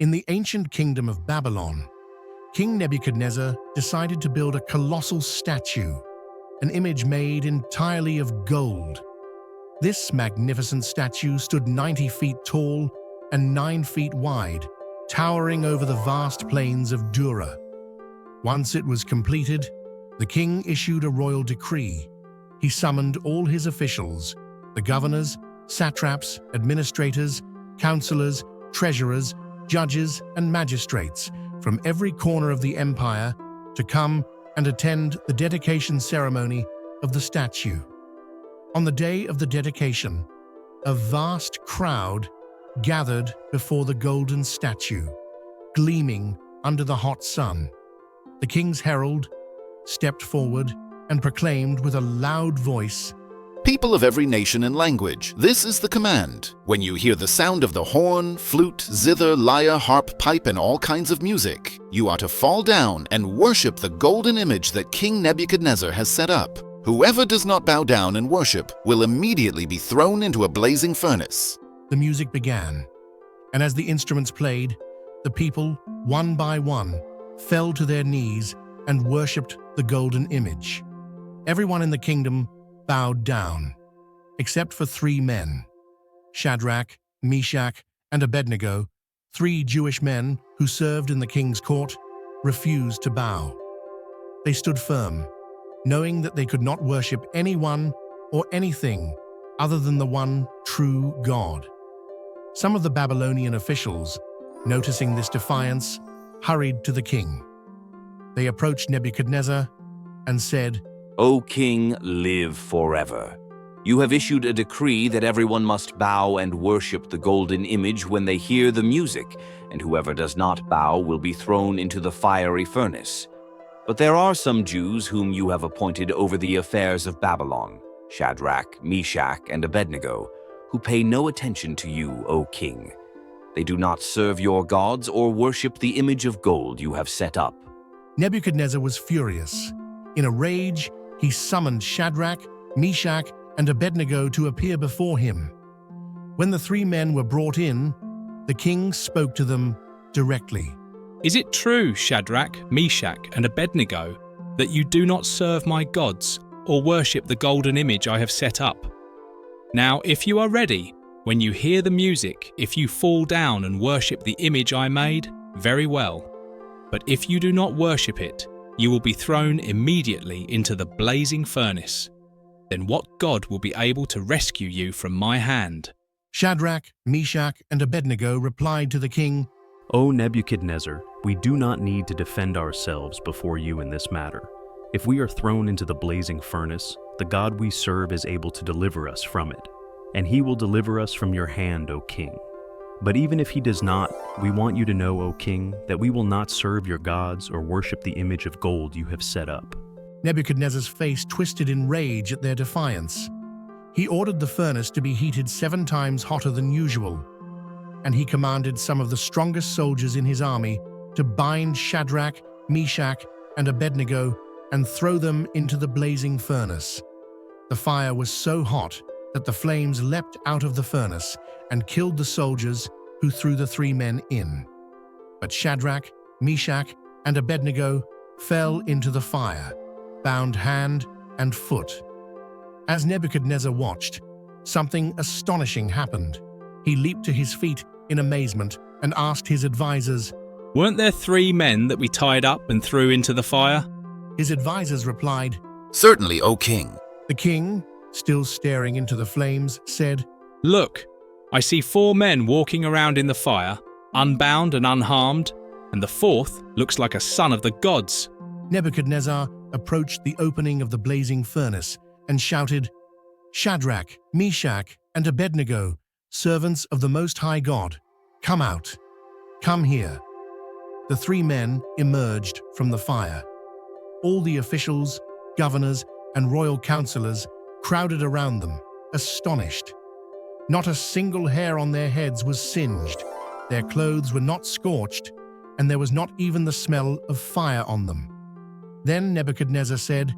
In the ancient kingdom of Babylon, King Nebuchadnezzar decided to build a colossal statue, an image made entirely of gold. This magnificent statue stood 90 feet tall and 9 feet wide, towering over the vast plains of Dura. Once it was completed, the king issued a royal decree. He summoned all his officials, the governors, satraps, administrators, counselors, treasurers, judges, and magistrates from every corner of the empire to come and attend the dedication ceremony of the statue. On the day of the dedication, a vast crowd gathered before the golden statue, gleaming under the hot sun. The king's herald stepped forward and proclaimed with a loud voice, People of every nation and language, this is the command. When you hear the sound of the horn, flute, zither, lyre, harp, pipe, and all kinds of music, you are to fall down and worship the golden image that King Nebuchadnezzar has set up. Whoever does not bow down and worship will immediately be thrown into a blazing furnace. The music began, and as the instruments played, the people, one by one, fell to their knees and worshipped the golden image. Everyone in the kingdom bowed down, except for 3 men, Shadrach, Meshach, and Abednego, 3 Jewish men who served in the king's court, refused to bow. They stood firm, knowing that they could not worship anyone or anything other than the one true God. Some of the Babylonian officials, noticing this defiance, hurried to the king. They approached Nebuchadnezzar and said, O king, live forever. You have issued a decree that everyone must bow and worship the golden image when they hear the music, and whoever does not bow will be thrown into the fiery furnace. But there are some Jews whom you have appointed over the affairs of Babylon, Shadrach, Meshach, and Abednego, who pay no attention to you, O king. They do not serve your gods or worship the image of gold you have set up. Nebuchadnezzar was furious. In a rage, he summoned Shadrach, Meshach, and Abednego to appear before him. When the 3 men were brought in, the king spoke to them directly. Is it true, Shadrach, Meshach, and Abednego, that you do not serve my gods or worship the golden image I have set up? Now, if you are ready, when you hear the music, if you fall down and worship the image I made, very well. But if you do not worship it, you will be thrown immediately into the blazing furnace. Then what God will be able to rescue you from my hand? Shadrach, Meshach, and Abednego replied to the king, O Nebuchadnezzar, we do not need to defend ourselves before you in this matter. If we are thrown into the blazing furnace, the God we serve is able to deliver us from it, and he will deliver us from your hand, O king. But even if he does not, we want you to know, O king, that we will not serve your gods or worship the image of gold you have set up. Nebuchadnezzar's face twisted in rage at their defiance. He ordered the furnace to be heated 7 times hotter than usual, and he commanded some of the strongest soldiers in his army to bind Shadrach, Meshach, and Abednego and throw them into the blazing furnace. The fire was so hot that the flames leapt out of the furnace and killed the soldiers who threw the 3 men in. But Shadrach, Meshach, and Abednego fell into the fire, bound hand and foot. As Nebuchadnezzar watched, something astonishing happened. He leaped to his feet in amazement and asked his advisors, Weren't there 3 men that we tied up and threw into the fire? His advisors replied, Certainly, O king. The king, still staring into the flames, said, Look, I see 4 men walking around in the fire, unbound and unharmed, and the 4th looks like a son of the gods. Nebuchadnezzar approached the opening of the blazing furnace and shouted, Shadrach, Meshach, and Abednego, servants of the Most High God, come out. Come here. The 3 men emerged from the fire. All the officials, governors, and royal counselors crowded around them, astonished. Not a single hair on their heads was singed, their clothes were not scorched, and there was not even the smell of fire on them. Then Nebuchadnezzar said,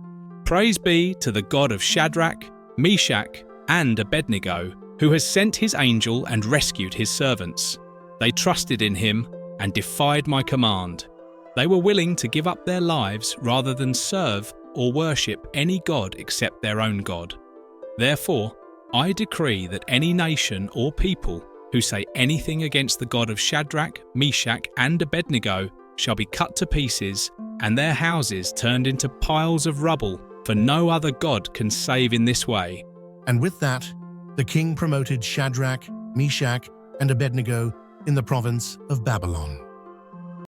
Praise be to the God of Shadrach, Meshach, and Abednego, who has sent his angel and rescued his servants. They trusted in him, and defied my command. They were willing to give up their lives rather than serve or worship any god except their own God. Therefore, I decree that any nation or people who say anything against the God of Shadrach, Meshach, and Abednego shall be cut to pieces, and their houses turned into piles of rubble, for no other God can save in this way. And with that, the king promoted Shadrach, Meshach, and Abednego in the province of Babylon.